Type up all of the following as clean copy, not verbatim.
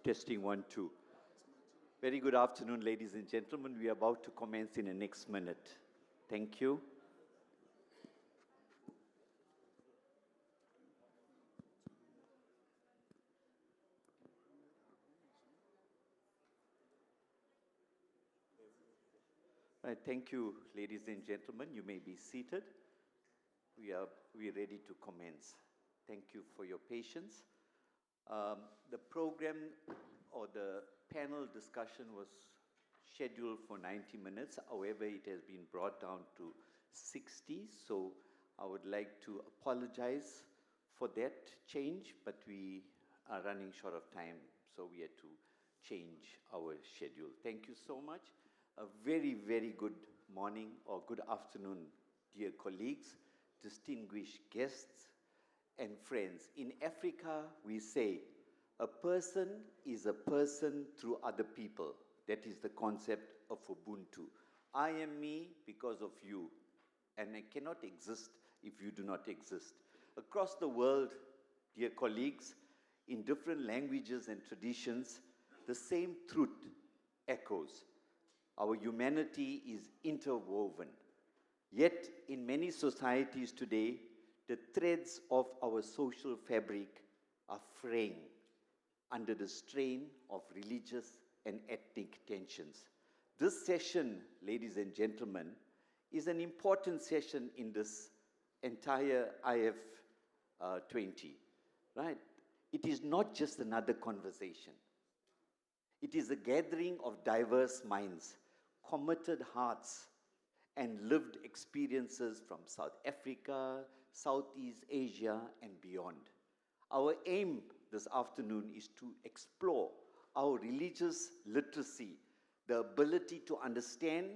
Testing 1, 2. Very good afternoon, ladies and gentlemen. We are about to commence in the next minute. Thank you. Right, thank you, ladies and gentlemen. You may be seated. We are ready to commence. Thank you for your patience. The program or the panel discussion was scheduled for 90 minutes. However, it has been brought down to 60. So I would like to apologize for that change, but we are running short of time, so we had to change our schedule. Thank you so much. A very, very good morning or good afternoon, dear colleagues, distinguished guests, and friends. In Africa, we say, a person is a person through other people. That is the concept of Ubuntu. I am me because of you, and I cannot exist if you do not exist. Across the world, dear colleagues, in different languages and traditions, the same truth echoes. Our humanity is interwoven. Yet, in many societies today, the threads of our social fabric are fraying under the strain of religious and ethnic tensions. This session, ladies and gentlemen, is an important session in this entire IF20, right? It is not just another conversation. It is a gathering of diverse minds, committed hearts, and lived experiences from South Africa, Southeast Asia, and beyond. Our aim this afternoon is to explore how religious literacy, the ability to understand,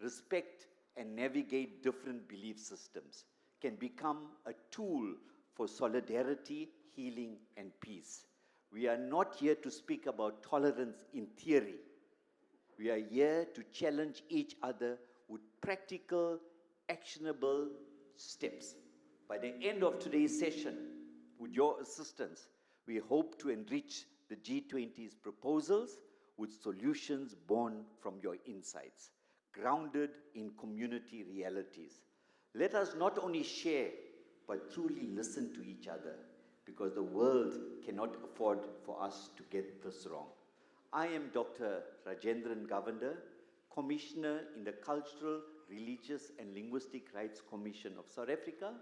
respect, and navigate different belief systems, can become a tool for solidarity, healing, and peace. We are not here to speak about tolerance in theory. We are here to challenge each other with practical, actionable steps. By the end of today's session, with your assistance, we hope to enrich the G20's proposals with solutions born from your insights, grounded in community realities. Let us not only share, but truly listen to each other, because the world cannot afford for us to get this wrong. I am Dr. Rajendran, Govender, Commissioner in the Cultural, Religious and Linguistic Rights Commission of South Africa,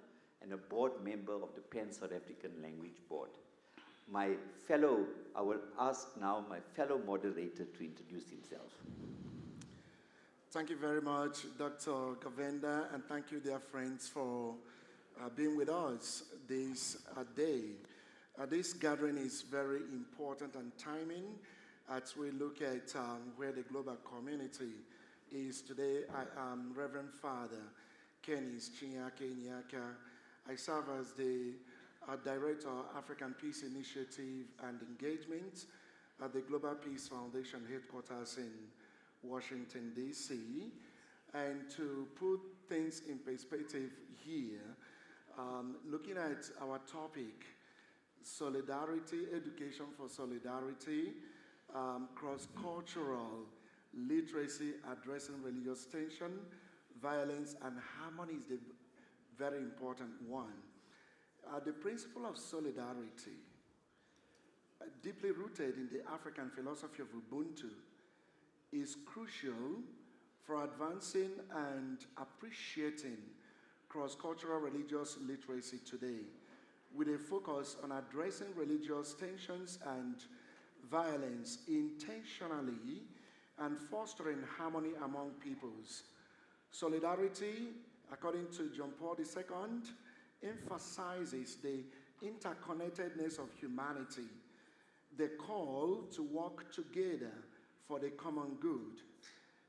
and a board member of the Pan-South African Language Board. I will ask now my fellow moderator to introduce himself. Thank you very much, Dr. Govender, and thank you, dear friends, for being with us this day. This gathering is very important and timing as we look at where the global community is today. I am Reverend Father Canice, Chinyeaka, Enyiaka. I serve as the Director of African Peace Initiative and Engagement at the Global Peace Foundation headquarters in Washington, D.C. And to put things in perspective here, looking at our topic, solidarity, education for solidarity, cross-cultural literacy addressing religious tension, violence, and harmony is the very important one. The principle of solidarity, deeply rooted in the African philosophy of Ubuntu, is crucial for advancing and appreciating cross-cultural religious literacy today, with a focus on addressing religious tensions and violence intentionally and fostering harmony among peoples. Solidarity, according to John Paul II, emphasizes the interconnectedness of humanity, the call to work together for the common good.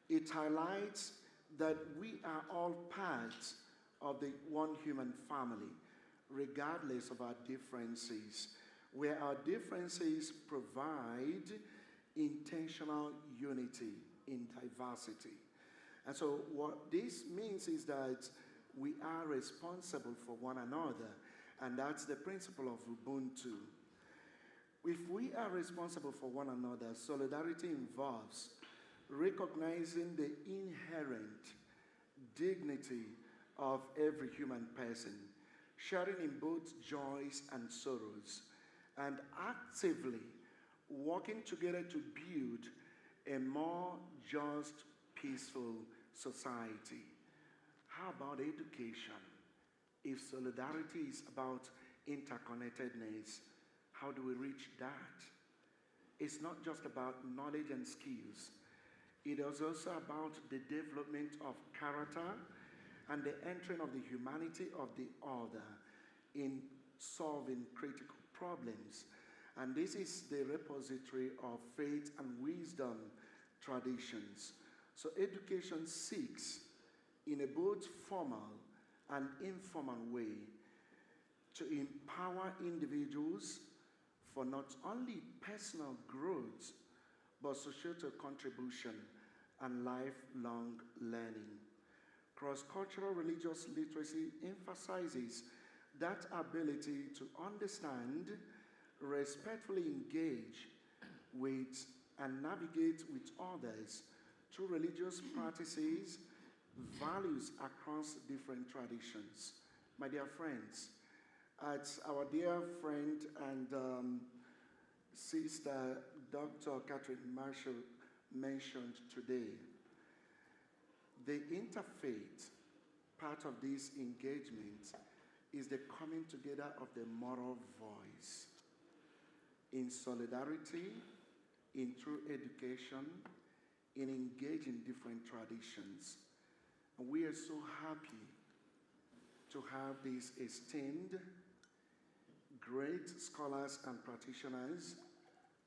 It highlights that we are all parts of the one human family, regardless of our differences, where our differences provide intentional unity in diversity. And so what this means is that we are responsible for one another, and that's the principle of Ubuntu. If we are responsible for one another, solidarity involves recognizing the inherent dignity of every human person, sharing in both joys and sorrows, and actively working together to build a more just, peaceful society. How about education? If solidarity is about interconnectedness, how do we reach that? It's not just about knowledge and skills. It is also about the development of character and the entering of the humanity of the other in solving critical problems. And this is the repository of faith and wisdom traditions. So education seeks, in a both formal and informal way, to empower individuals for not only personal growth, but societal contribution and lifelong learning. Cross-cultural religious literacy emphasizes that ability to understand, respectfully engage with, and navigate with others through religious practices, values across different traditions. My dear friends, as our dear friend and sister Dr. Catherine Marshall mentioned today, the interfaith part of this engagement is the coming together of the moral voice in solidarity, in true education, in engaging different traditions. And we are so happy to have these esteemed, great scholars and practitioners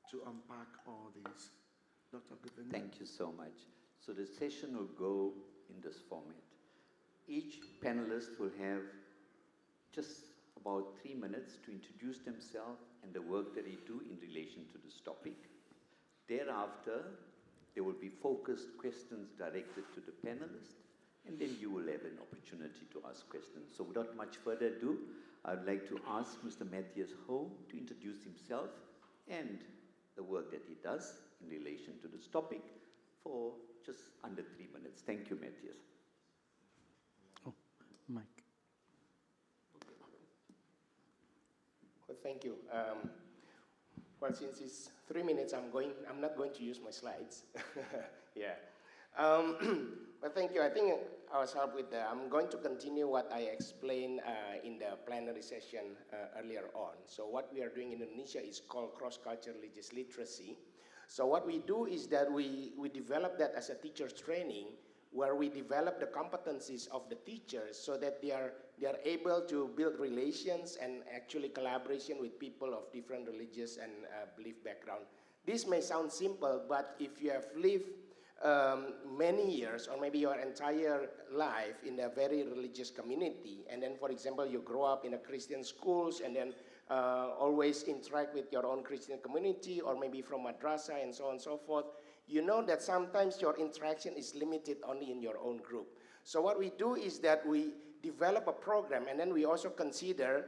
to unpack all this. Dr. Govender. Thank you so much. So the session will go in this format. Each panelist will have just about 3 minutes to introduce themselves and the work that they do in relation to this topic. Thereafter, there will be focused questions directed to the panelists, and then you will have an opportunity to ask questions. So without much further ado, I would like to ask Mr. Matthias Ho to introduce himself and the work that he does in relation to this topic for just under 3 minutes. Thank you, Matthias. Oh, Mike. Well, thank you. Well, since it's 3 minutes, I'm not going to use my slides. Yeah. Well, thank you. I think I'll start with I'm going to continue what I explained in the plenary session earlier on. So what we are doing in Indonesia is called cross-cultural religious literacy. So what we do is that we develop that as a teacher's training, where we develop the competencies of the teachers so that they are able to build relations and actually collaboration with people of different religious and belief background. This may sound simple, but if you have lived many years or maybe your entire life in a very religious community, and then, for example, you grow up in a Christian schools and then always interact with your own Christian community or maybe from madrasah and so on and so forth, you know that sometimes your interaction is limited only in your own group. So what we do is that we develop a program, and then we also consider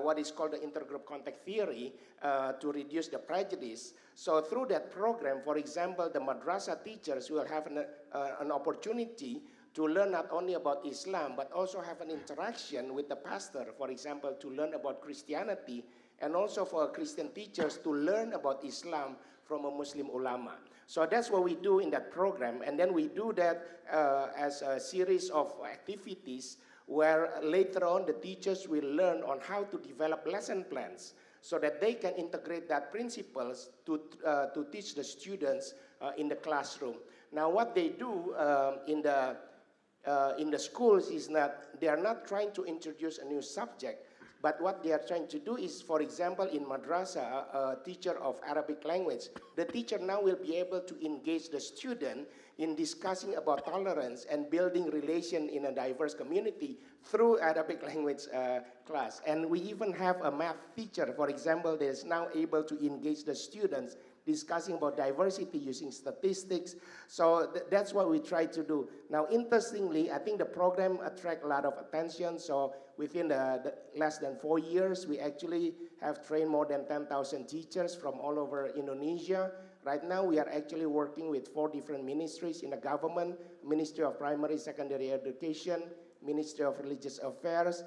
what is called the intergroup contact theory to reduce the prejudice. So through that program, for example, the madrasah teachers will have an opportunity to learn not only about Islam, but also have an interaction with the pastor, for example, to learn about Christianity, and also for Christian teachers to learn about Islam from a Muslim ulama. So that's what we do in that program, and then we do that as a series of activities where later on the teachers will learn on how to develop lesson plans so that they can integrate that principles to teach the students in the classroom. Now what they do in the schools is that they are not trying to introduce a new subject, but what they are trying to do is, for example, in madrasah, a teacher of Arabic language, the teacher now will be able to engage the student in discussing about tolerance and building relation in a diverse community through Arabic language class. And we even have a math teacher, for example, that is now able to engage the students discussing about diversity using statistics. So that's what we try to do. Now, interestingly, I think the program attracts a lot of attention. So within the less than 4 years, we actually have trained more than 10,000 teachers from all over Indonesia. Right now, we are actually working with 4 different ministries in the government: Ministry of Primary Secondary Education, Ministry of Religious Affairs,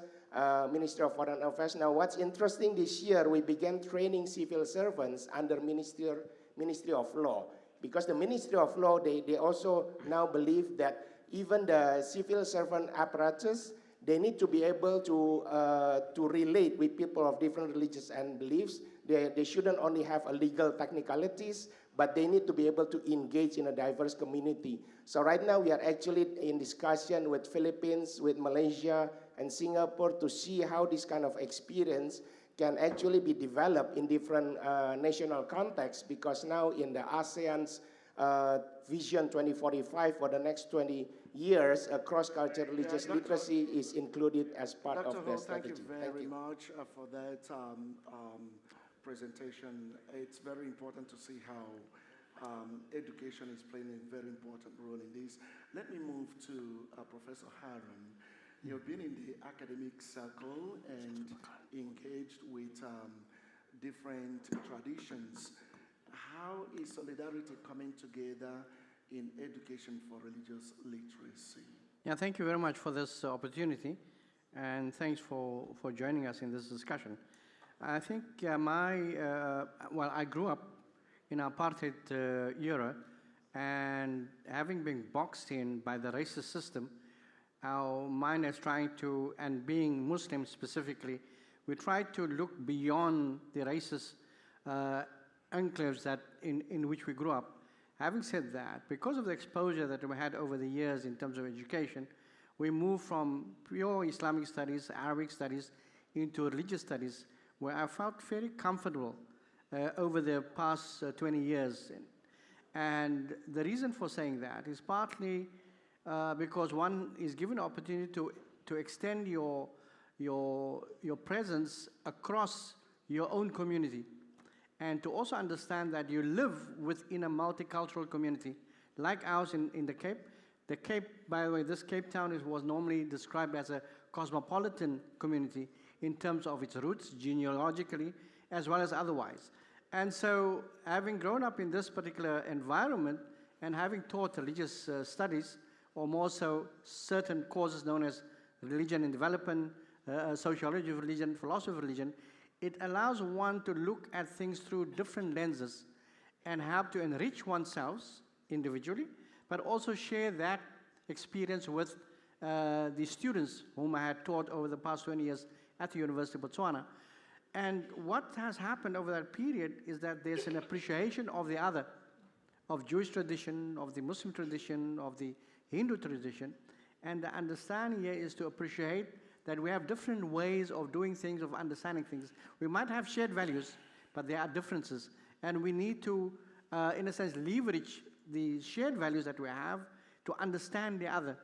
Ministry of Foreign Affairs. Now, what's interesting, this year, we began training civil servants under Ministry of Law. Because the Ministry of Law, they also now believe that even the civil servant apparatus, they need to be able to relate with people of different religions and beliefs. They shouldn't only have a legal technicalities, but they need to be able to engage in a diverse community. So right now we are actually in discussion with Philippines, with Malaysia, and Singapore to see how this kind of experience can actually be developed in different national contexts, because now in the ASEAN's Vision 2045 for the next 20 years, cross-cultural religious literacy is included as part of the strategy. Thank you very much for that presentation. It's very important to see how education is playing a very important role in this. Let me move to Professor Harun. You've been in the academic circle and engaged with different traditions. How is solidarity coming together in education for religious literacy? Yeah, thank you very much for this opportunity, and thanks for joining us in this discussion. I think I grew up in apartheid era, and having been boxed in by the racist system, our mind is trying to, and being Muslim specifically, we try to look beyond the racist enclaves that in which we grew up. Having said that, because of the exposure that we had over the years in terms of education, we moved from pure Islamic studies, Arabic studies, into religious studies, where I felt very comfortable over the past 20 years. And the reason for saying that is partly because one is given an opportunity to extend your presence across your own community, and to also understand that you live within a multicultural community like ours in the Cape. The Cape, by the way, this Cape Town was normally described as a cosmopolitan community in terms of its roots, genealogically, as well as otherwise. And so, having grown up in this particular environment and having taught religious studies, or more so certain courses known as religion and development, sociology of religion, philosophy of religion, it allows one to look at things through different lenses and have to enrich oneself individually, but also share that experience with the students whom I had taught over the past 20 years at the University of Botswana. And what has happened over that period is that there's an appreciation of the other, of Jewish tradition, of the Muslim tradition, of the Hindu tradition. And the understanding here is to appreciate that we have different ways of doing things, of understanding things. We might have shared values, but there are differences. And we need to, in a sense, leverage the shared values that we have to understand the other,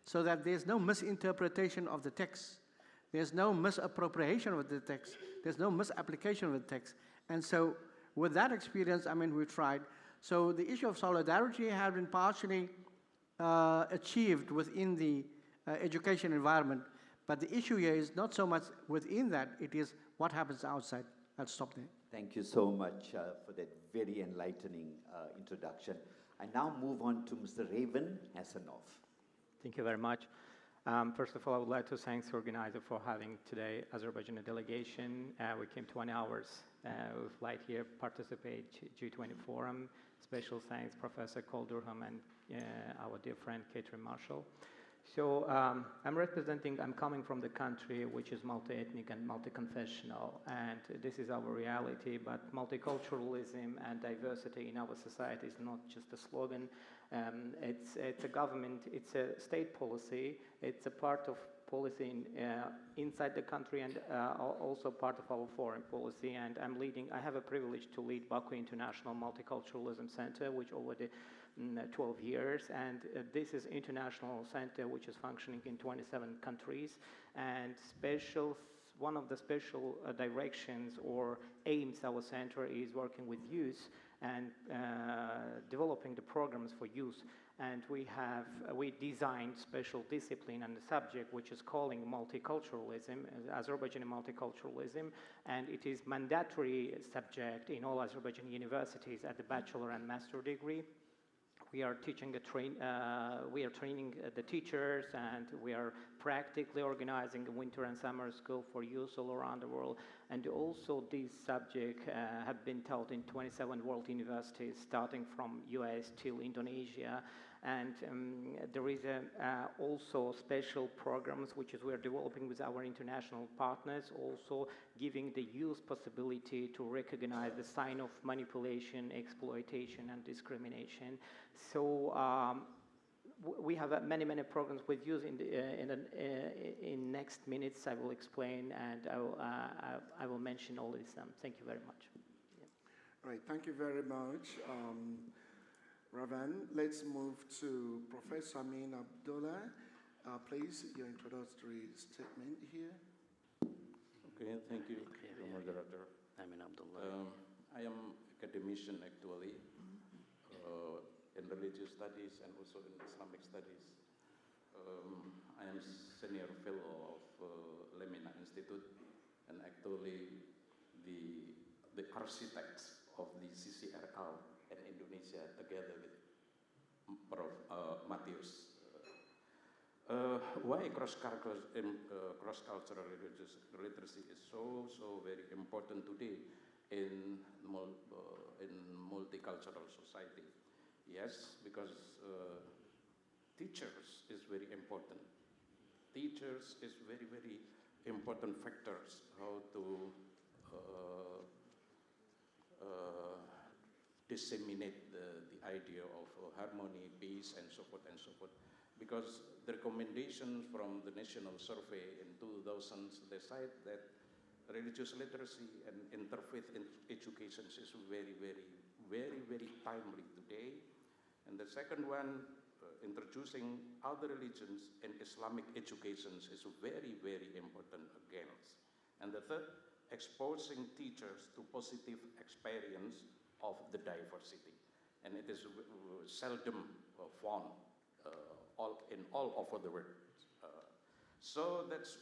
so that there's no misinterpretation of the text. There's no misappropriation of the text. There's no misapplication of the text. And so with that experience, we tried. So the issue of solidarity has been partially achieved within the education environment. But the issue here is not so much within that, it is what happens outside. I'll stop there. Thank you so much for that very enlightening introduction. I now move on to Mr. Raven Hassanov. Thank you very much. First of all, I would like to thank the organizer for having today Azerbaijan delegation. We came 20 hours with flight here, participate G20 forum. Special thanks Professor Cole Durham and our dear friend Catherine Marshall. So I'm coming from the country which is multi-ethnic and multi-confessional, and this is our reality, but multiculturalism and diversity in our society is not just a slogan. It's a government, it's a state policy, it's a part of policy inside the country, and also part of our foreign policy. And I have a privilege to lead Baku International Multiculturalism Center, which already 12 years, and this is international center which is functioning in 27 countries, and one of the special directions or aims our center is working with youth and developing the programs for youth. And we designed special discipline and the subject which is calling multiculturalism, Azerbaijani multiculturalism, and it is mandatory subject in all Azerbaijani universities at the bachelor and master degree. We are teaching we are training the teachers, and we are practically organizing a winter and summer school for youth all around the world. And also this subject have been taught in 27 world universities, starting from US till Indonesia. And there is also special programs which is we're developing with our international partners, also giving the youth possibility to recognize the sign of manipulation, exploitation, and discrimination. So we have many programs with youth. In next minutes I will explain, and I will mention all this. Thank you very much. All right, thank you very much. Ravan, let's move to Professor Amin Abdullah. Please, your introductory statement here. Okay, thank you, Moderator. Amin Abdullah. I am academician actually in religious studies and also in Islamic studies. I am senior fellow of Lemina Institute and actually the architect of the CCRL in Indonesia together with Prof. Matthias. Why cross-cultural religious literacy is so very important today in multicultural society? Yes, because teachers is very important. Teachers is very important factors how to disseminate the idea of harmony, peace, and so forth and so forth. Because the recommendations from the national survey in 2000 decide that religious literacy and interfaith education is very timely today. And the second one, introducing other religions and Islamic educations is very important again. And the third, exposing teachers to positive experience of the diversity. And it is seldom found all over the world. So that's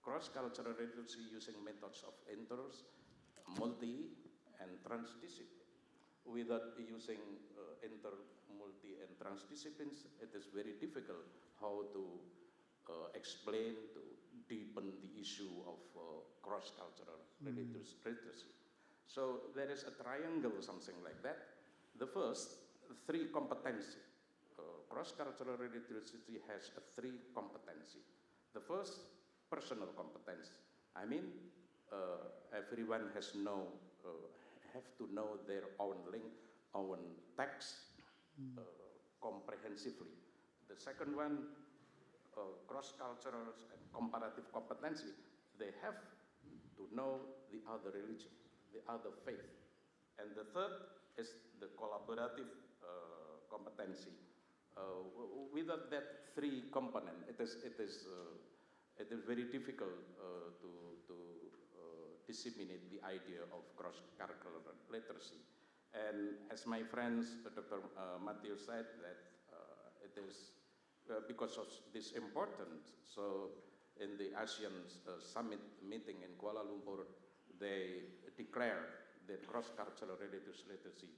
cross-cultural literacy using methods of inters, multi, and transdiscipline. Without using inter, multi, and transdisciplines, it is very difficult how to explain, to deepen the issue of cross-cultural religious literacy. So there is a triangle, something like that. The first, three competency. Cross-cultural literacy has a three competency. The first, personal competence. I mean, everyone have to know their own text comprehensively. The second one, cross-cultural and comparative competency. They have to know the other religion, the other faith. And the third is the collaborative competency. Without that three component, it is very difficult to disseminate the idea of cross-curricular literacy. And as my friends, Dr. Matthew said, that it is because of this important. So in the ASEAN summit meeting in Kuala Lumpur, they declared that cross-cultural religious literacy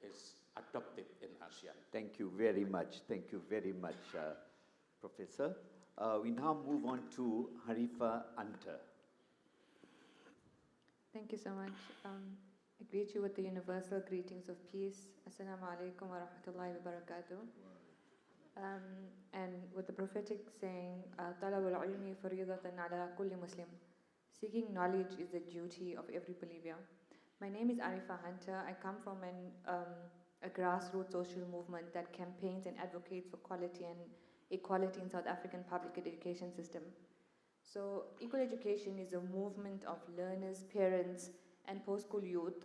is adopted in ASEAN. Thank you very much. Thank you very much, Professor. We now move on to Harifa Anta. Thank you so much. I greet you with the universal greetings of peace. Assalamu alaikum wa rahmatullahi wa barakatuh. And with the prophetic saying, "Talabul ilmi faridatan ala kulli Muslim." Seeking knowledge is a duty of every believer. My name is Arifa Hunter. I come from a grassroots social movement that campaigns and advocates for quality and equality in South African public education system. So equal education is a movement of learners, parents, and post-school youth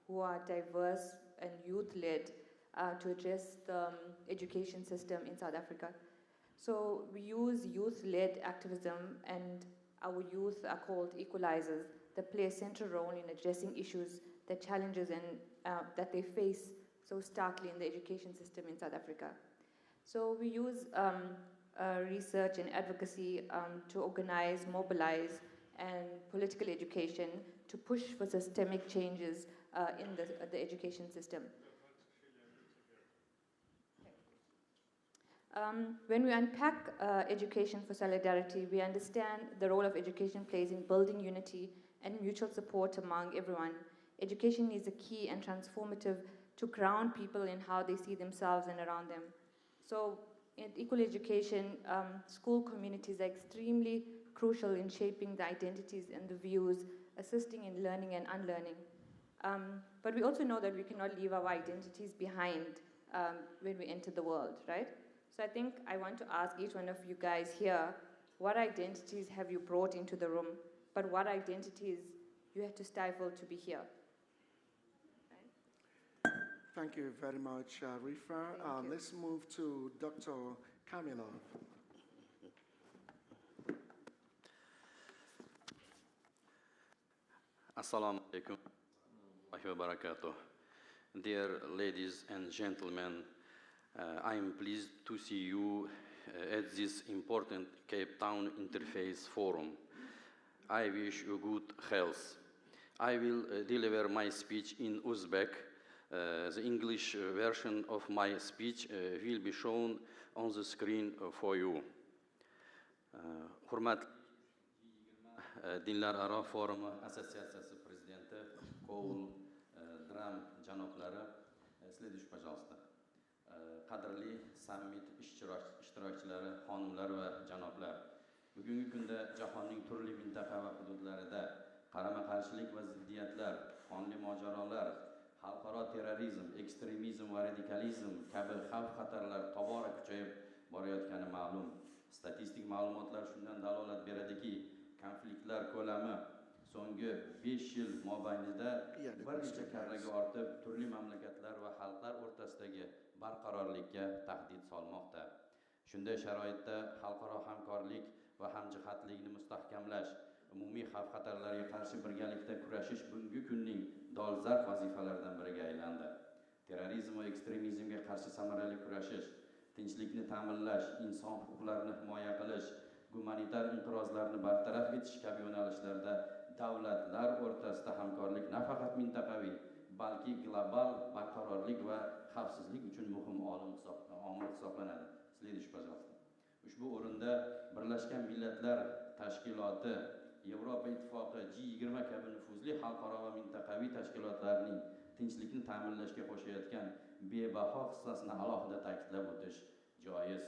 who are diverse and youth-led to address the education system in South Africa. So we use youth-led activism, and our youth are called equalizers that play a central role in addressing issues the challenges that they face so starkly in the education system in South Africa. So we use research and advocacy to organize, mobilize, and political education to push for systemic changes in the education system. When we unpack education for solidarity, we understand the role of education plays in building unity and mutual support among everyone. Education is a key and transformative to ground people in how they see themselves and around them. So in equal education, school communities are extremely crucial in shaping the identities and the views, assisting in learning and unlearning. But we also know that we cannot leave our identities behind when we enter the world, right? So I think I want to ask each one of you guys here, what identities have you brought into the room, but what identities you had to stifle to be here? Right? Thank you very much, Rifa. Let's move to Dr. Kamilov. Assalamu alaikum wa barakatuh. Dear ladies and gentlemen, I am pleased to see you at this important Cape Town Interface Forum. I wish you good health. I will deliver my speech in Uzbek. The English version of my speech will be shown on the screen for you. Hurmat Dinlar Aro Forum Associatsiyasi Prezidenti Qo'l Dram janoblari, следующий, пожалуйста. Qadrli summit ishtirokchilari, xonimlar va janoblar. Bugungi kunda jahonning turli mintaqa va hududlarida qarama-qarshilik va ziddiyatlar, qonli mojarolar, xalqaro terrorizm, ekstremizm va radikalizm kabi xavf-xatarlar tobora kuchayib borayotgani ma'lum. Statistik ma'lumotlar shundan dalolat beradiki, konfliktlar ko'lami so'nggi 5 yil mobaynida bir necha karraga ortib, turli mamlakatlar va xalqlar o'rtasidagi barqarorlikka tahdid solmoqda. Shunday sharoitda xalqaro hamkorlik va hamjihatlikni mustahkamlash, umumiy xavf-xatarlarga qarshi birgalikda kurashish bugungi kunning dolzarb vazifalaridan biriga aylandi. Terrorizm va ekstremizmga qarshi samarali kurashish, tinchlikni ta'minlash, inson huquqlarini himoya qilish, gumanitar inqirozlarni bartaraf etish kabi yo'nalishlarda davlatlar o'rtasida hamkorlik nafaqat mintaqaviy, balki global barqarorlik va xavfsizlik uchun muhim omil hisoblanadi. Следующий, пожалуйста. Ushbu o'rinda Birlashgan Millatlar Tashkiloti, Yevropa Ittifoqi, G20 kabi nufuzli xalqaro va mintaqaviy tashkilotlarning tinchlikni ta'minlashga qo'shayotgan bebaho hissasini alohida ta'kidlab o'tish joiz.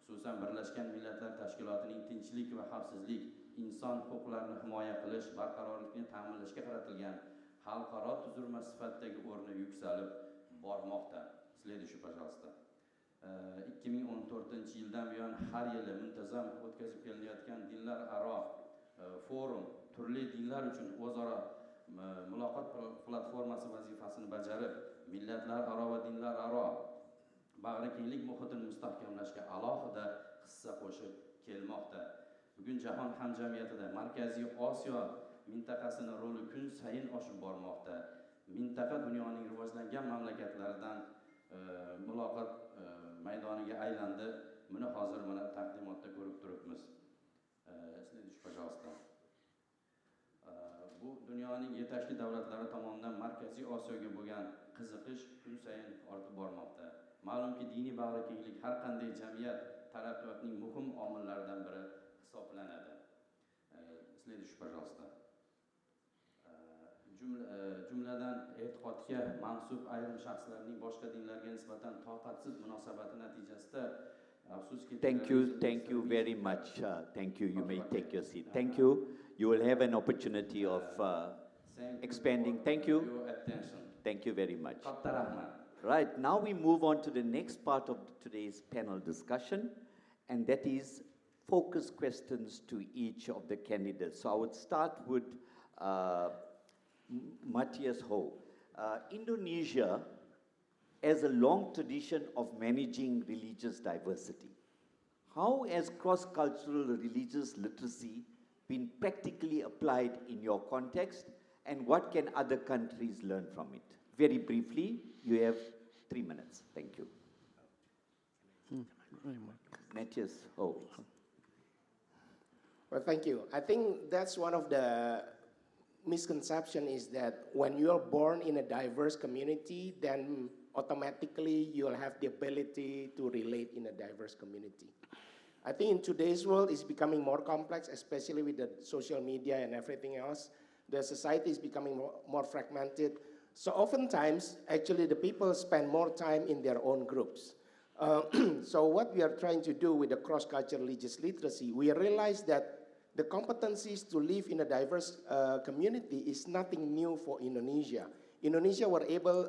Xususan Birlashgan Millatlar Tashkilotining tinchlik va xavfsizlik, inson huquqlarini himoya qilish, barqarorlikni ta'minlashga qaratilgan xalqaro tuzilma sifatidagi o'rni yuksalib bormoqda. Следующий, пожалуйста. 2014-yildan buyon har yili muntazam o'tkazib kelinayotgan dinlar aro forum turli dinlar uchun o'zaro muloqot platformasi vazifasini bajarib, millatlar aro va dinlar aro bag'rikenglik muhitini mustahkamlashga alohida hissa qo'shib kelmoqda. Bugun jahon hamjamiyatida Markaziy Osiyo mintaqasining roli kun sayin oshib bormoqda. Mintaqa dunyoning rivojlangan mamlakatlaridan muloqot maydoniga aylandi. Buni hozir mana taqdimotda ko'rib turibmiz. Следующий, пожалуйста. Bu dunyoning yetakchi davlatlari tomonidan Markaziy Osiyoga bo'lgan qiziqish kun sayin ortib bormoqda. Ma'lumki, diniy bag'rikenglik har qanday jamiyat taraqqiyotining muhim omillaridan biri hisoblanadi. Следующий, пожалуйста. Jumladan e'tiqodga mansub ayrim shaxslarning boshqa dinlarga nisbatan toqatsiz munosabati natijasida afsuski. Thank you very much. Thank you. You may take your seat. Thank you. You will have an opportunity of expanding. Thank you. Thank you very much. Right, now we move on to the next part of today's panel discussion, and that is focus questions to each of the candidates. So I would start with Matthias Ho. Indonesia has a long tradition of managing religious diversity. How has cross-cultural religious literacy been practically applied in your context, And what can other countries learn from it? Very briefly, you have 3 minutes. Thank you. Matthias, oh. Well, thank you. I think that's one of the misconception is that when you're born in a diverse community, then automatically you'll have the ability to relate in a diverse community. I think in today's world it's becoming more complex, especially with the social media and everything else. The society is becoming more fragmented. So oftentimes, actually the people spend more time in their own groups. So what we are trying to do with the cross-cultural religious literacy, we realize that the competencies to live in a diverse community is nothing new for Indonesia. Indonesia were able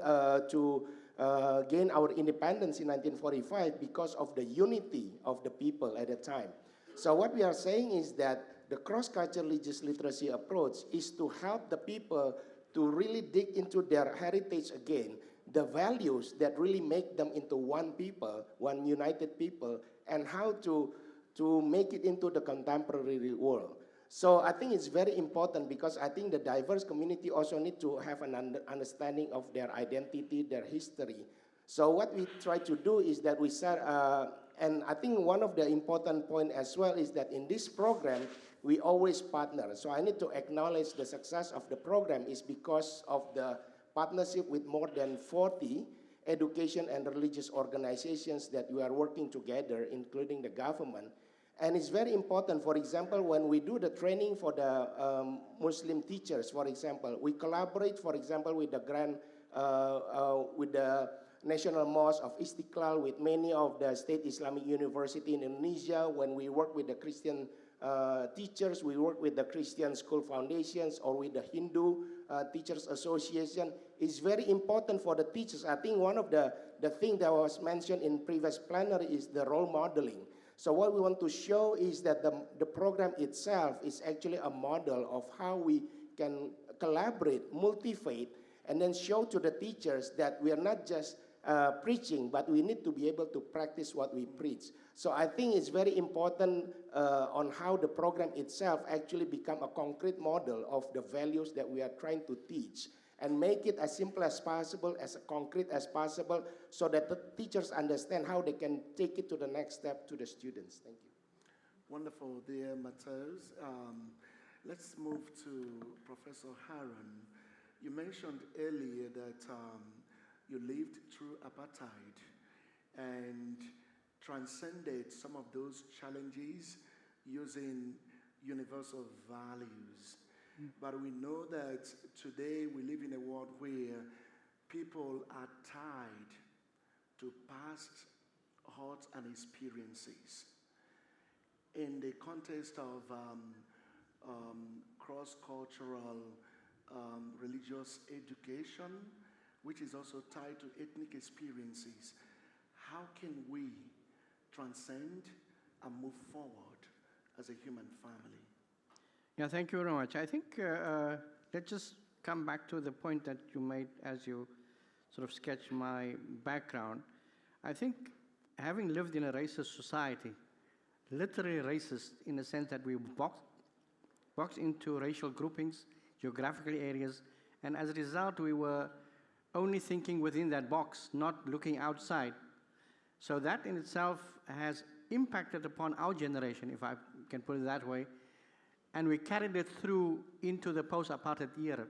to gain our independence in 1945 because of the unity of the people at the time. So what we are saying is that the cross-cultural religious literacy approach is to help the people to really dig into their heritage again, the values that really make them into one people, one united people, and how to make it into the contemporary world. So I think it's very important because I think the diverse community also need to have an understanding of their identity, their history. So what we try to do is that we set, and I think one of the important point as well is that in this program, we always partner. So I need to acknowledge the success of the program is because of the partnership with more than 40 education and religious organizations that we are working together, including the government. And it's very important, for example, when we do the training for the Muslim teachers, for example, we collaborate, for example, with the National Mosque of Istiqlal, with many of the state Islamic university in Indonesia. When we work with the Christian teachers, we work with the Christian school foundations or with the Hindu Teachers Association. It's very important for the teachers. I think one of the things that was mentioned in previous plenary is the role modeling. So what we want to show is that the program itself is actually a model of how we can collaborate, multi-faith, and then show to the teachers that we are not just preaching, but we need to be able to practice what we preach. So I think it's very important on how the program itself actually become a concrete model of the values that we are trying to teach, and make it as simple as possible, as concrete as possible, so that the teachers understand how they can take it to the next step to the students. Thank you. Wonderful, dear Matthias. Let's move to Professor Haran. You mentioned earlier that you lived through apartheid and transcended some of those challenges using universal values. But we know that today we live in a world where people are tied to past hurts and experiences. In the context of cross-cultural religious education, which is also tied to ethnic experiences, how can we transcend and move forward as a human family? Yeah, thank you very much. I think let's just come back to the point that you made as you sort of sketched my background. I think having lived in a racist society, literally racist in the sense that we boxed into racial groupings, geographical areas, and as a result we were only thinking within that box, not looking outside. So that in itself has impacted upon our generation, if I can put it that way, and we carried it through into the post-apartheid era.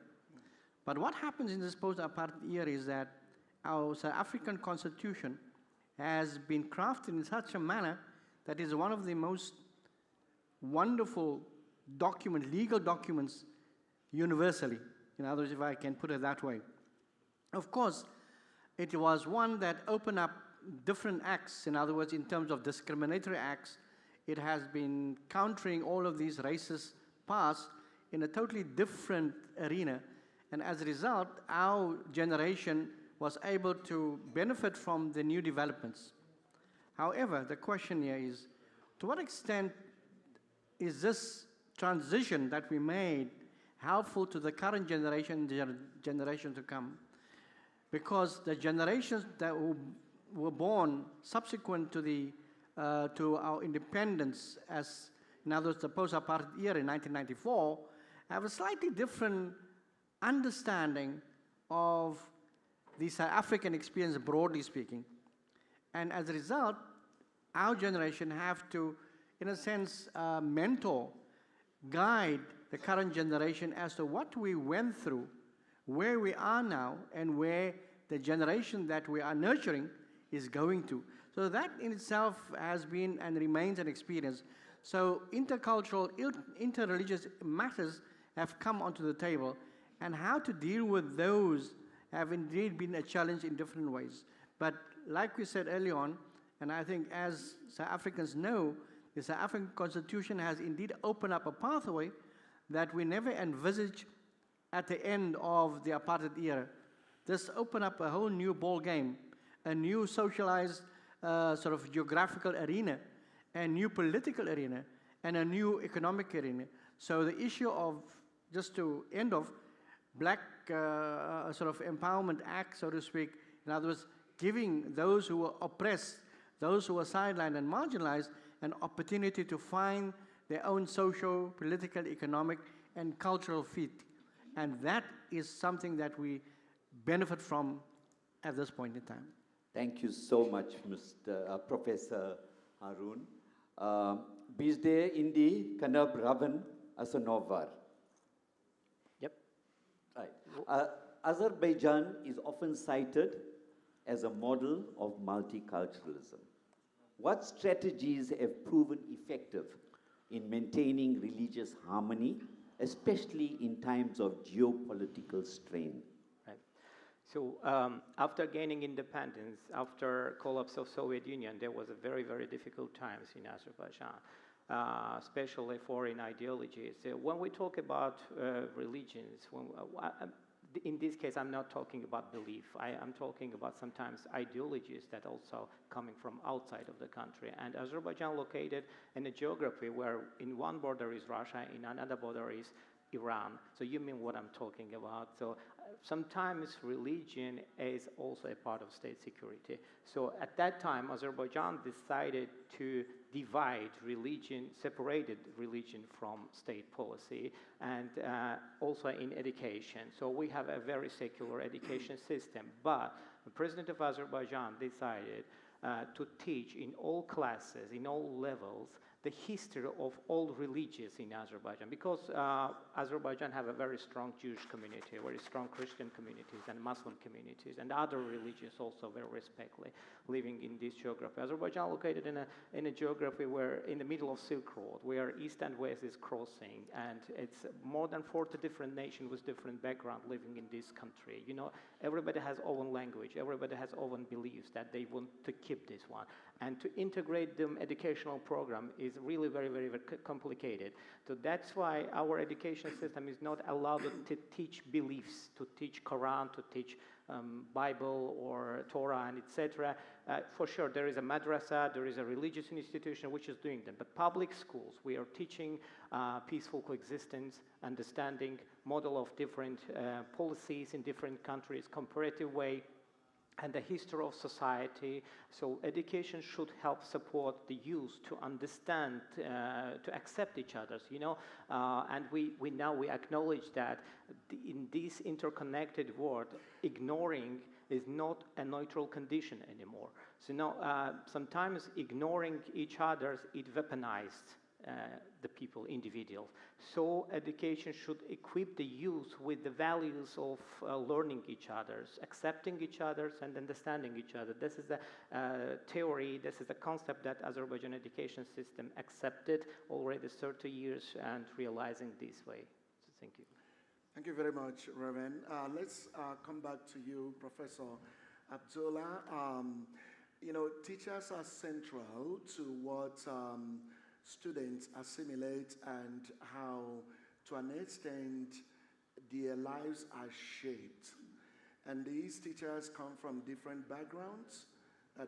But what happens in this post-apartheid era is that our South African constitution has been crafted in such a manner that is one of the most wonderful legal documents universally. In other words, if I can put it that way. Of course, it was one that opened up different acts. In other words, in terms of discriminatory acts, it has been countering all of these racist past in a totally different arena. And as a result, our generation was able to benefit from the new developments. However, the question here is, to what extent is this transition that we made helpful to the current generation, the generation to come? Because the generations that were born subsequent to to our independence, as in other words, the post-apartheid era in 1994, have a slightly different understanding of the South African experience, broadly speaking. And as a result, our generation have to, in a sense, mentor, guide the current generation as to what we went through, where we are now, and where the generation that we are nurturing is going to. So that in itself has been and remains an experience. So intercultural, interreligious matters have come onto the table, and how to deal with those have indeed been a challenge in different ways. But like we said early on, and I think as South Africans know, the South African Constitution has indeed opened up a pathway that we never envisaged at the end of the apartheid era. This opened up a whole new ball game, a new socialized sort of geographical arena, a new political arena, and a new economic arena. So the issue of, just to end off, black sort of empowerment act, so to speak, in other words, giving those who were oppressed, those who were sidelined and marginalized, an opportunity to find their own social, political, economic, and cultural fit. And that is something that we benefit from at this point in time. Thank you so much, Mr. Professor Harun. Bizde indi kana braven asanovar. Yep. Right. Azerbaijan is often cited as a model of multiculturalism. What strategies have proven effective in maintaining religious harmony, especially in times of geopolitical strain? Right. So after gaining independence, after collapse of Soviet Union, there was a very, very difficult times in Azerbaijan, especially foreign ideologies. When we talk about religions, in this case, I'm not talking about belief. I'm talking about sometimes ideologies that also coming from outside of the country. And Azerbaijan located in a geography where in one border is Russia, in another border is Iran. So you mean what I'm talking about. So sometimes religion is also a part of state security. So at that time, Azerbaijan decided to divide religion, separated religion from state policy, and also in education. So we have a very secular education system. But the president of Azerbaijan decided to teach in all classes, in all levels, the history of all religions in Azerbaijan, because Azerbaijan have a very strong Jewish community, very strong Christian communities and Muslim communities, and other religions also very respectfully living in this geography. Azerbaijan located in a geography where in the middle of Silk Road, where east and west is crossing, and it's more than 40 different nations with different background living in this country. You know, everybody has own language, everybody has own beliefs that they want to keep this one. And to integrate them educational program is really very, very, very complicated. So that's why our education system is not allowed to teach beliefs, to teach Quran, to teach Bible or Torah and etc. For sure, there is a madrasa, there is a religious institution which is doing them. But public schools, we are teaching peaceful coexistence, understanding, model of different policies in different countries, comparative way, and the history of society. So education should help support the youth to understand, to accept each other, you know, and we acknowledge that in this interconnected world, ignoring is not a neutral condition anymore. So now, sometimes ignoring each other, it weaponized the people, individuals. So education should equip the youth with the values of learning each other's, accepting each other's, and understanding each other. This is the theory, this is the concept that Azerbaijan education system accepted already 30 years and realizing this way. So thank you. Thank you very much, Reverend. Let's come back to you, Professor Abdullah. You know, teachers are central to what students assimilate and how, to an extent, their lives are shaped. And these teachers come from different backgrounds,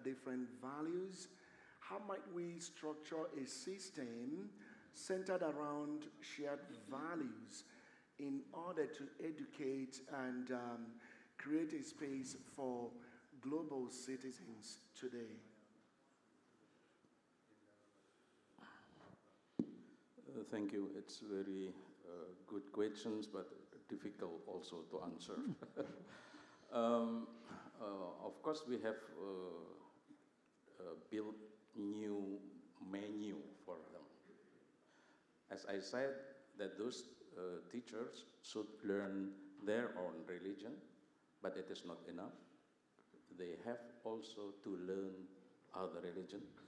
different values. How might we structure a system centered around shared values in order to educate and create a space for global citizens today? Thank you. It's very good questions, but difficult also to answer. Of course, we have built new menu for them. As I said, that those teachers should learn their own religion, but it is not enough. They have also to learn other religions.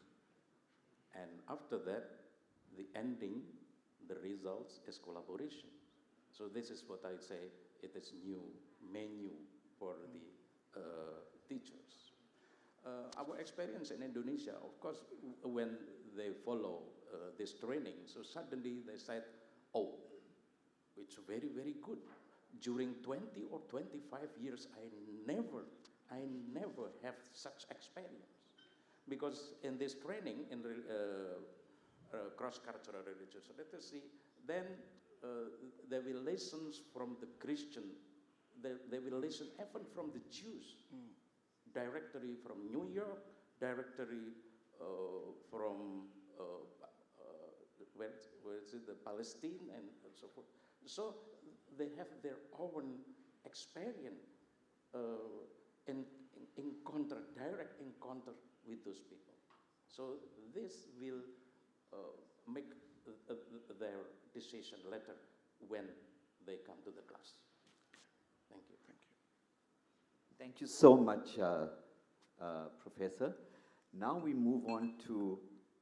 And after that, the ending, the results is collaboration. So this is what I say, it is new menu for the teachers. Our experience in Indonesia, of course, when they follow this training, so suddenly they said, oh, it's very, very good. During 20 or 25 years, I never have such experience. Because in this training, in cross-cultural religious literacy, then they will listen from the Christian, they will listen even from the Jews, directly from New York, directly from where is it, the Palestine and so forth. So they have their own experience in direct encounter with those people. So this will make their decision later when they come to the class. Thank you. Thank you. Thank you so much, Professor. Now we move on to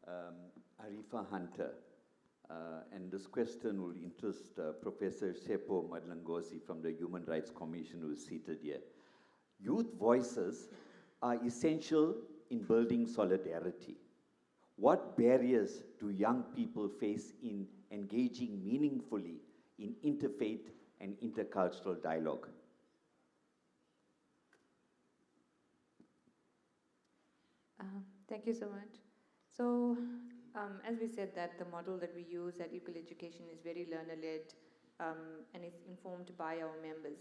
Arifa Hunter. And this question will interest Professor Sepo Madlangosi from the Human Rights Commission, who is seated here. Youth voices are essential in building solidarity. What barriers do young people face in engaging meaningfully in interfaith and intercultural dialogue? Thank you so much. So, as we said, that the model that we use at Equal Education is very learner-led and it's informed by our members.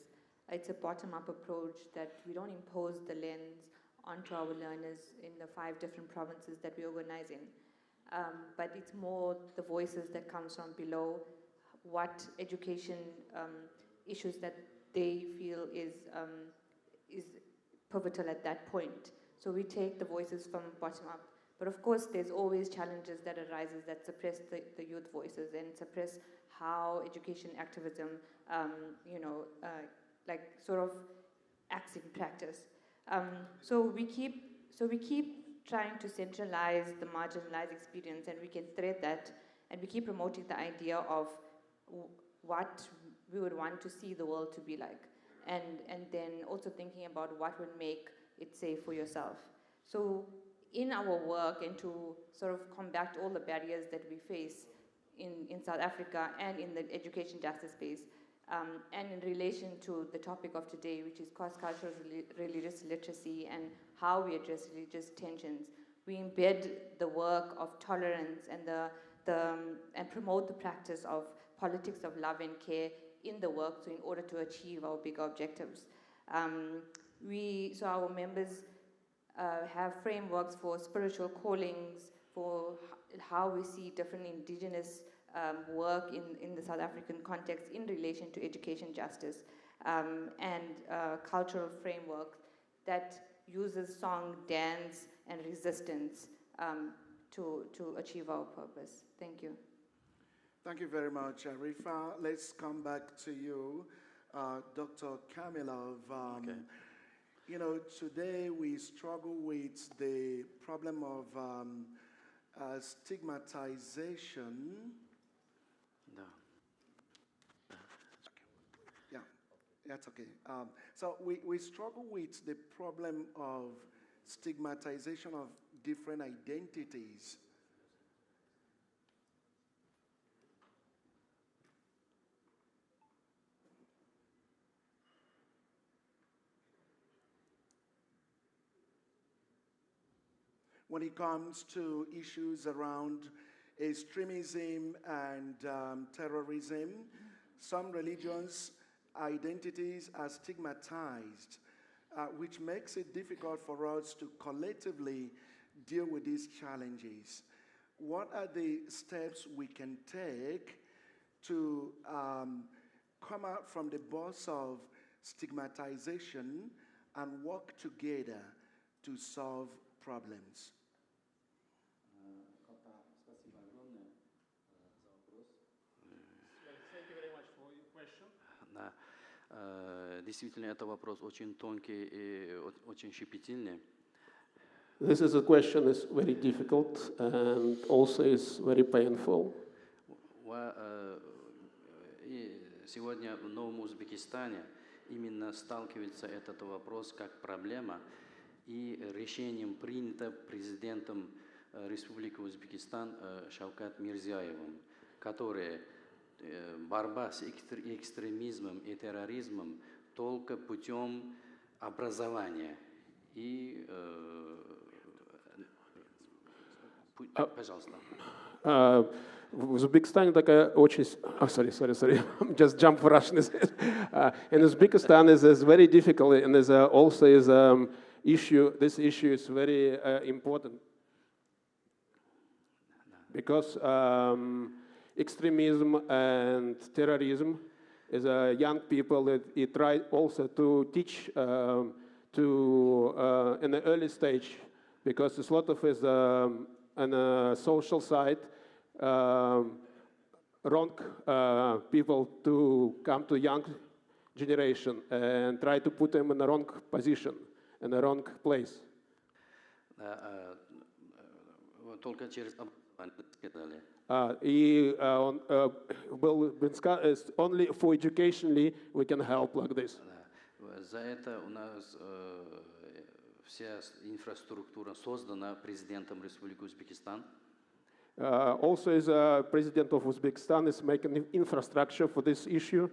It's a bottom-up approach that we don't impose the lens onto our learners in the 5 different provinces that we organize in. But it's more the voices that comes from below, what education issues that they feel is pivotal at that point. So we take the voices from bottom up. But of course, there's always challenges that arises that suppress the youth voices and suppress how education activism, sort of acts in practice. So we keep trying to centralize the marginalized experience, and we can thread that, and we keep promoting the idea of what we would want to see the world to be like, and then also thinking about what would make it safe for yourself. So in our work, and to sort of combat all the barriers that we face in South Africa and in the education justice space, and in relation to the topic of today, which is cross-cultural religious literacy and how we address religious tensions, we embed the work of tolerance and promote the practice of politics of love and care in the work, so in order to achieve our bigger objectives. So our members have frameworks for spiritual callings, for how we see different indigenous work in the South African context in relation to education justice, and cultural framework that uses song, dance, and resistance to achieve our purpose. Thank you. Thank you very much, Arifa. Let's come back to you, Dr. Kamilov. Okay. You know, today we struggle with the problem of stigmatization. No. Yeah, that's okay. So we struggle with the problem of stigmatization of different identities. When it comes to issues around extremism and terrorism, some religions' identities are stigmatized, which makes it difficult for us to collectively deal with these challenges. What are the steps we can take to come out from the box of stigmatization and work together to solve problems. Thank you very much for your question. Да. Действительно, это вопрос очень тонкий и очень щепетильный. This is a question is very difficult and also is very painful. И сегодня в Новом Узбекистане именно сталкивается этот вопрос как проблема, и решением принято президентом Республики Узбекистан Шавкат Мирзияевым, который борьба с экстремизмом и терроризмом только путем образования. И, пожалуйста. В Узбекистане такая очень... sorry. Just jump for Russian. In Uzbekistan is very difficult and is also is issue. This issue is very important because extremism and terrorism is young people that he try also to teach to in the early stage because there's a lot of is on a social side. Wrong people to come to young generation and try to put them in the wrong position, in the wrong place. Только через образование сказали. Only for educationally we can help like this. За это у нас вся инфраструктура создана президентом Республики Узбекистан. Also, as president of Uzbekistan is making infrastructure for this issue.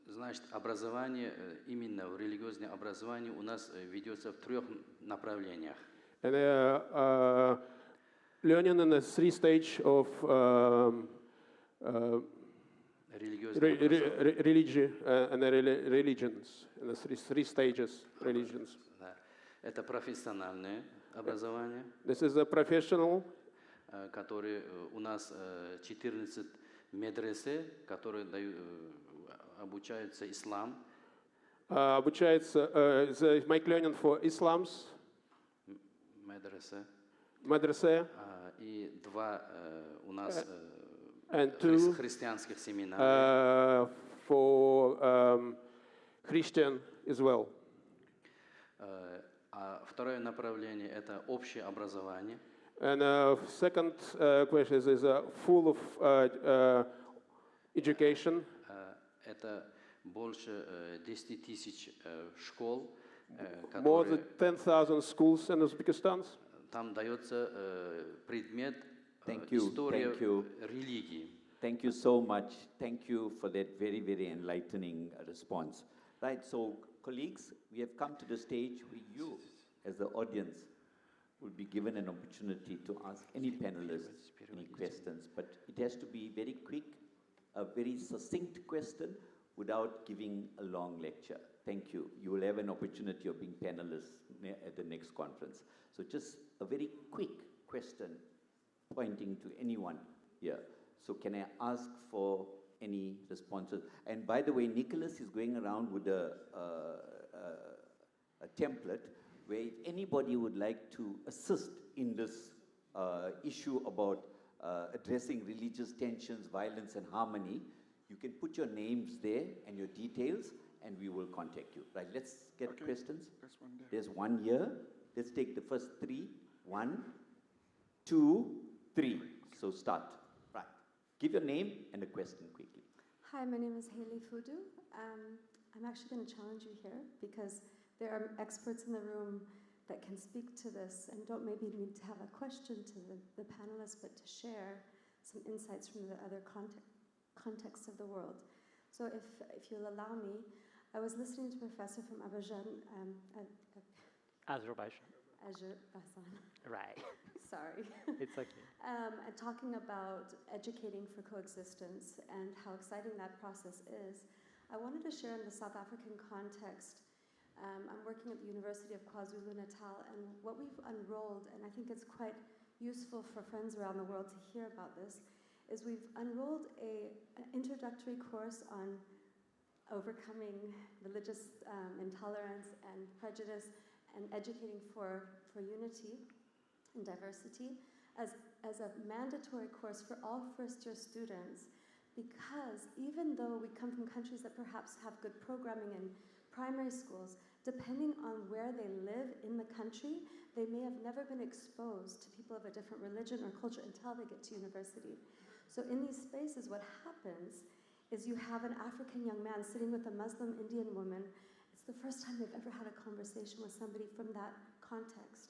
Значит, образование, именно в религиозное образование у нас ведется в 3 направлениях. And learning in the 3 stage of religion and religions, in the 3 stages religions. Это профессиональное образование. This is a professional. Который у нас 14 медресе, которые обучаются ислам. Обучается, they make learning for Islams. Медресе. И 2 у нас христианских семинаров. For Christian as well. А второе направление – это общее образование. And second question is full of education. Это больше 10 тысяч школ, More than 10,000 schools in Uzbekistan. Там дается предмет история религии. Thank you so much. Thank you for that very, very enlightening response. Right, so colleagues, we have come to the stage where you, as the audience, will be given an opportunity to ask any panelists any questions, but it has to be very quick, a very succinct question without giving a long lecture. Thank you. You will have an opportunity of being panelists at the next conference. So just a very quick question pointing to anyone here. So can I ask for any responses? And by the way, Nicholas is going around with a template where if anybody would like to assist in this issue about addressing religious tensions, violence, and harmony, you can put your names there and your details, and we will contact you. Right, let's get questions. There's one here. Let's take the first 3. 1, 2, 3. So start. Right. Give your name and a question quickly. Hi, my name is Haley Fudu. I'm actually going to challenge you here because there are experts in the room that can speak to this and don't maybe need to have a question to the panelists, but to share some insights from the other contexts of the world. So if you'll allow me, I was listening to a professor from Azerbaijan. Azerbaijan. Right. Sorry. It's okay. And talking about educating for coexistence and how exciting that process is. I wanted to share in the South African context. I'm working at the University of KwaZulu-Natal, and what we've unrolled, and I think it's quite useful for friends around the world to hear about this, is we've unrolled an introductory course on overcoming religious intolerance and prejudice and educating for unity and diversity as a mandatory course for all first-year students, because even though we come from countries that perhaps have good programming in primary schools, depending on where they live in the country, they may have never been exposed to people of a different religion or culture until they get to university. So in these spaces, what happens is you have an African young man sitting with a Muslim Indian woman. It's the first time they've ever had a conversation with somebody from that context.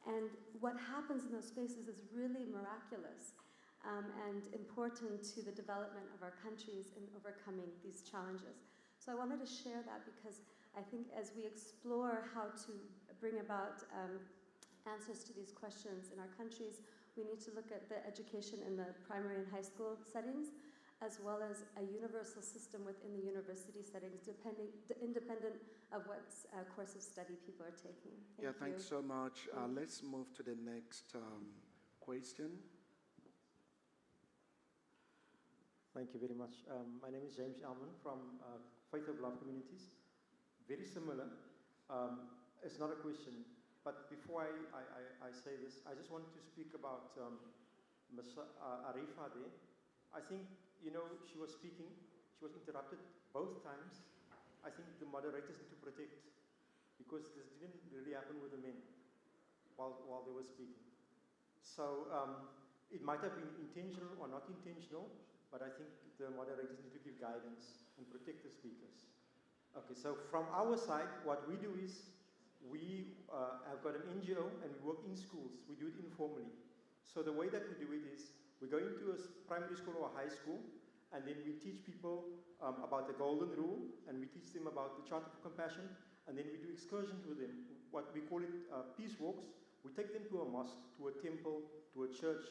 And what happens in those spaces is really miraculous and important to the development of our countries in overcoming these challenges. So I wanted to share that because I think as we explore how to bring about answers to these questions in our countries, we need to look at the education in the primary and high school settings, as well as a universal system within the university settings, independent of what course of study people are taking. Thank you. Thanks so much. Let's move to the next question. Thank you very much. My name is James Elman from Faith of Love Communities. Very similar. It's not a question, but before I say this, I just wanted to speak about Ms. Arifa there. I think, she was speaking, she was interrupted both times. I think the moderators need to protect, because this didn't really happen with the men while they were speaking. So it might have been intentional or not intentional, but I think the moderators need to give guidance and protect the speakers. Okay, so from our side, what we do is we have got an NGO and we work in schools. We do it informally. So the way that we do it is we go into a primary school or a high school, and then we teach people about the golden rule, and we teach them about the charter of compassion, and then we do excursions with them. What we call it peace walks. We take them to a mosque, to a temple, to a church,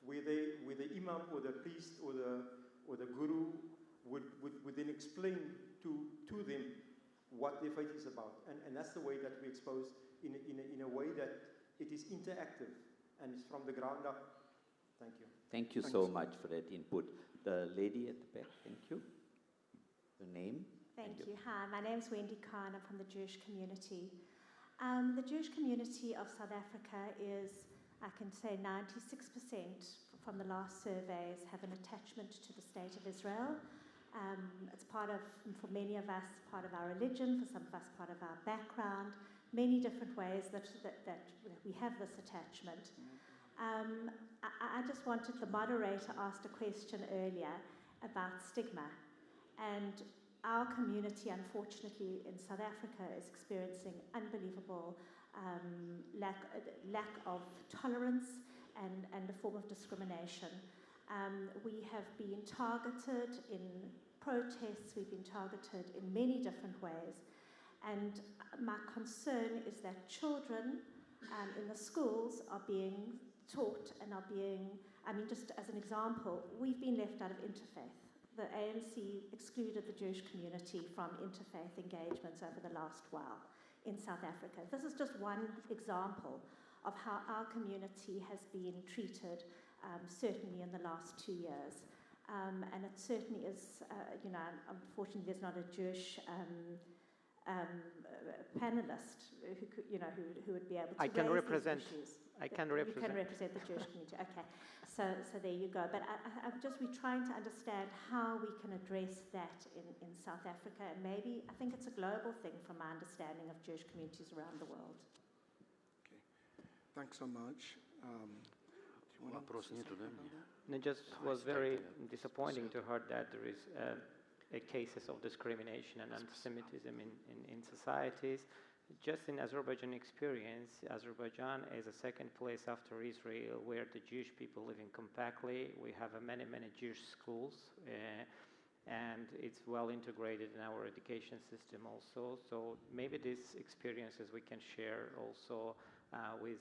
where the imam or the priest or the guru would then explain to them what their faith is about. And that's the way that we expose in a way that it is interactive and it's from the ground up. Thank you. Thank you so much for that input. The lady at the back, thank you. The name? Thank you. Hi, my name is Wendy Khan. I'm from the Jewish community. The Jewish community of South Africa is, I can say 96% from the last surveys have an attachment to the state of Israel. It's part of, for many of us, part of our religion, for some of us, part of our background, many different ways that we have this attachment. I just wanted, the moderator asked a question earlier about stigma, and our community, unfortunately, in South Africa is experiencing unbelievable lack of tolerance and a form of discrimination. We have been targeted in protests, we've been targeted in many different ways, and my concern is that children in the schools are being taught and are being, just as an example, we've been left out of interfaith. The ANC excluded the Jewish community from interfaith engagements over the last while in South Africa. This is just one example of how our community has been treated, certainly in the last 2 years. And it certainly is, unfortunately there's not a Jewish panelist who would be able to raise these issues. I can represent. You can represent the Jewish community. Okay, so there you go. But we're trying to understand how we can address that in South Africa, and maybe I think it's a global thing from my understanding of Jewish communities around the world. Okay, thanks so much. It just was very disappointing to hear that there is cases of discrimination and anti-Semitism in societies. Just in Azerbaijan experience, Azerbaijan is a second place after Israel, where the Jewish people living compactly. We have many Jewish schools, and it's well integrated in our education system also. So maybe these experiences we can share also with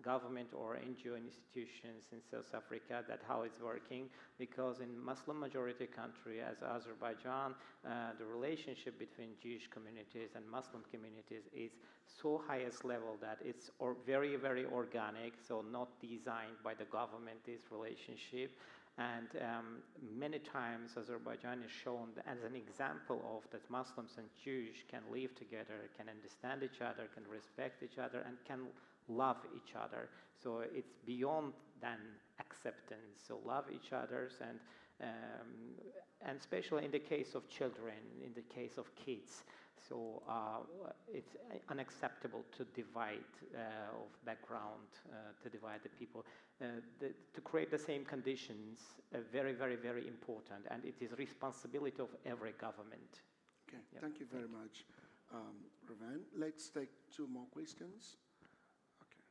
government or NGO institutions in South Africa, that how it's working, because in Muslim majority country as Azerbaijan, the relationship between Jewish communities and Muslim communities is so highest level that it's very organic, so not designed by the government, this relationship. And many times Azerbaijan is shown as an example of that Muslims and Jews can live together, can understand each other, can respect each other, and can love each other. So it's beyond than acceptance. So love each other, and especially in the case of children, in the case of kids. So it's unacceptable to divide of background, to divide the people. To create the same conditions, very, very, very important, and it is responsibility of every government. Okay, Yep. thank you very much, Ravan. Let's take 2 more questions. Okay.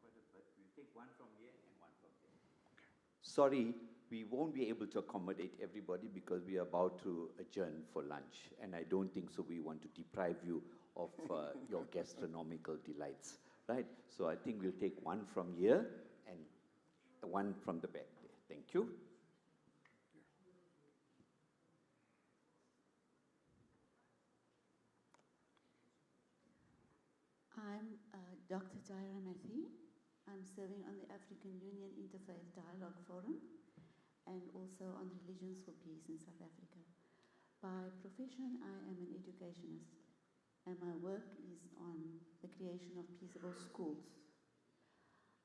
We'll take one from here and one from there. Okay. Sorry, we won't be able to accommodate everybody because we are about to adjourn for lunch, and I don't think so we want to deprive you of your gastronomical delights, right? So I think we'll take one from here and one from the back there. Thank you. I'm Dr. Tyra Mathy. I'm serving on the African Union Interfaith Dialogue Forum and also on Religions for Peace in South Africa. By profession, I am an educationist, and my work is on the creation of peaceable schools.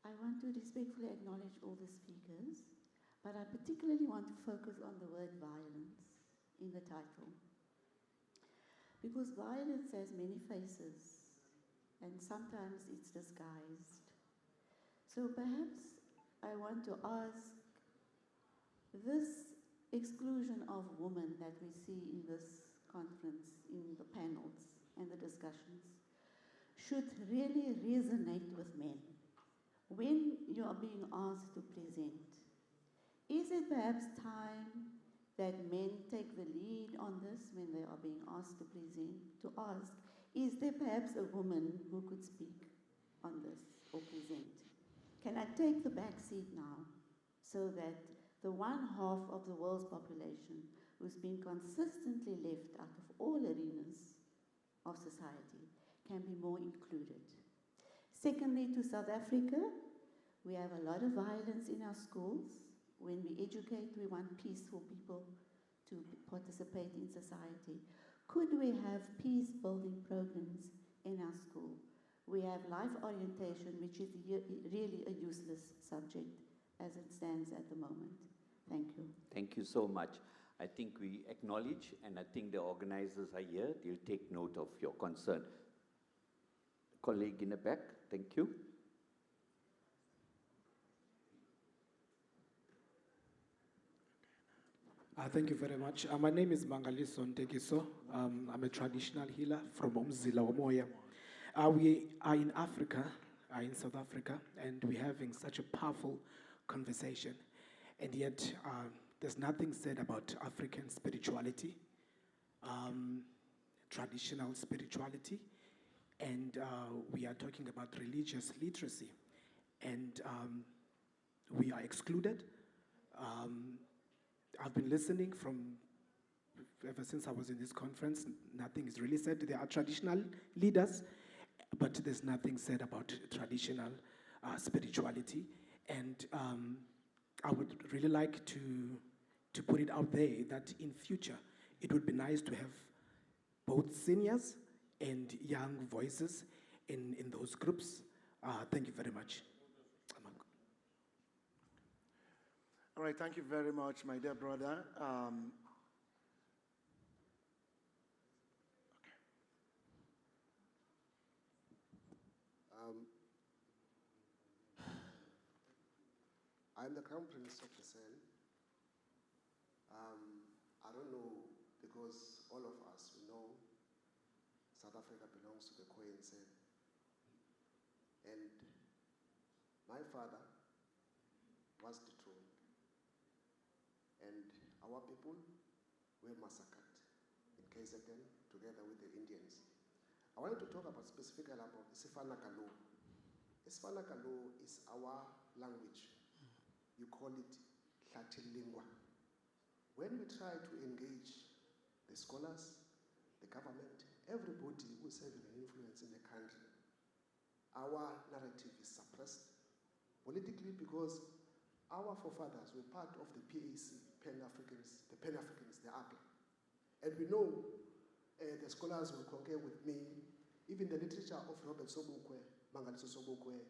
I want to respectfully acknowledge all the speakers, but I particularly want to focus on the word violence in the title. Because violence has many faces, and sometimes it's disguised. So perhaps I want to ask, this exclusion of women that we see in this conference, in the panels and the discussions, should really resonate with men. When you are being asked to present, is it perhaps time that men take the lead on this when they are being asked to present, to ask, is there perhaps a woman who could speak on this or present? Can I take the back seat now so that the 1/2 of the world's population who's been consistently left out of all arenas of society can be more included? Secondly, to South Africa, we have a lot of violence in our schools. When we educate, we want peaceful people to participate in society. Could we have peace-building programs in our school? We have life orientation, which is really a useless subject as it stands at the moment. Thank you. Thank you so much. I think we acknowledge, and I think the organizers are here. They'll take note of your concern. Colleague in the back, thank you. Thank you very much. My name is Mangaliso Ntekiso. I'm a traditional healer from Umzila Omoya. We are in Africa, in South Africa, and we're having such a powerful conversation. And yet, there's nothing said about African spirituality, traditional spirituality, and we are talking about religious literacy. And we are excluded. I've been listening from ever since I was in this conference. Nothing is really said. There are traditional leaders, but there's nothing said about traditional spirituality. And I would really like to put it out there that in future, it would be nice to have both seniors and young voices in those groups. Thank you very much. All right, thank you very much, my dear brother. I'm the Crown Prince of the Sen. I don't know, because all of us, we know South Africa belongs to the Khoisan Sen. And my father was dethroned. And our people were massacred in KZN together with the Indians. I wanted to talk about specifically about Isifanakalo. Isifanakalo is our language. You call it Latin lingua. When we try to engage the scholars, the government, everybody who is having an influence in the country, our narrative is suppressed politically because our forefathers were part of the PAC, Pan-Africans, the APLA. And we know the scholars will concur with me, even the literature of Robert Sobukwe, Mangaliso Sobukwe,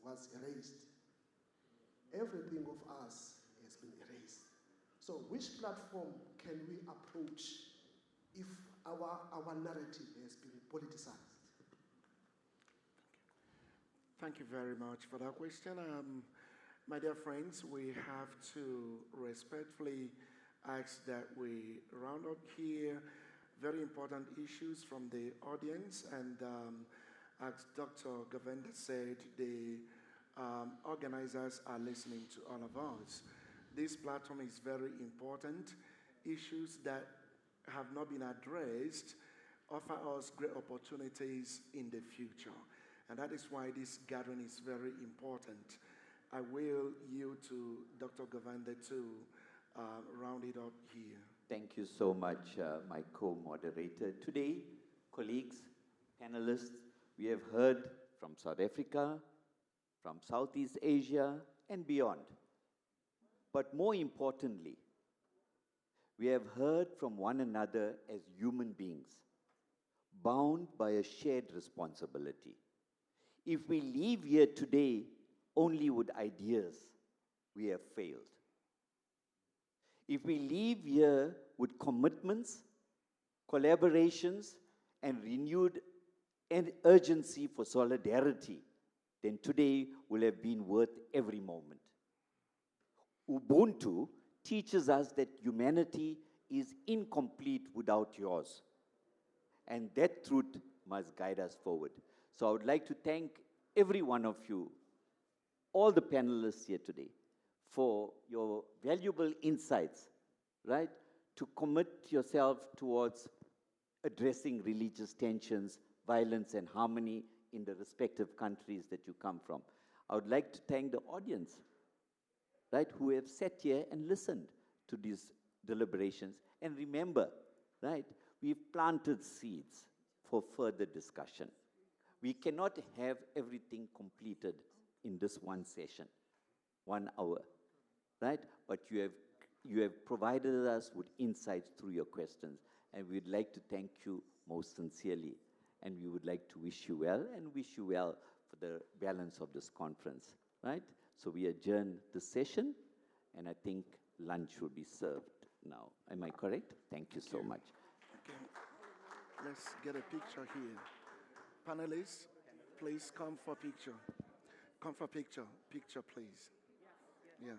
was erased. Everything of us has been erased. So which platform can we approach if our narrative has been politicized? Thank you very much for that question. My dear friends, we have to respectfully ask that we round up here very important issues from the audience, and as Dr. Govender said, the organizers are listening to all of us. This platform is very important. Issues that have not been addressed offer us great opportunities in the future. And that is why this gathering is very important. I will yield to Dr. Govender to round it up here. Thank you so much, my co-moderator. Today, colleagues, panelists, we have heard from South Africa, from Southeast Asia, and beyond. But more importantly, we have heard from one another as human beings, bound by a shared responsibility. If we leave here today only with ideas, we have failed. If we leave here with commitments, collaborations, and renewed urgency for solidarity, then today will have been worth every moment. Ubuntu teaches us that humanity is incomplete without yours, and that truth must guide us forward. So I would like to thank every one of you, all the panelists here today, for your valuable insights, right? To commit yourself towards addressing religious tensions, violence, and harmony in the respective countries that you come from. I would like to thank the audience, right, who have sat here and listened to these deliberations. And remember, right, we've planted seeds for further discussion. We cannot have everything completed in this one session, 1 hour, right? But you have provided us with insights through your questions, and we'd like to thank you most sincerely. And we would like to wish you well and wish you well for the balance of this conference, right? So we adjourn the session, and I think lunch will be served now. Am I correct? Thank you so much. Okay. Let's get a picture here. Panelists, please come for picture. Come for picture. Picture, please. Yeah.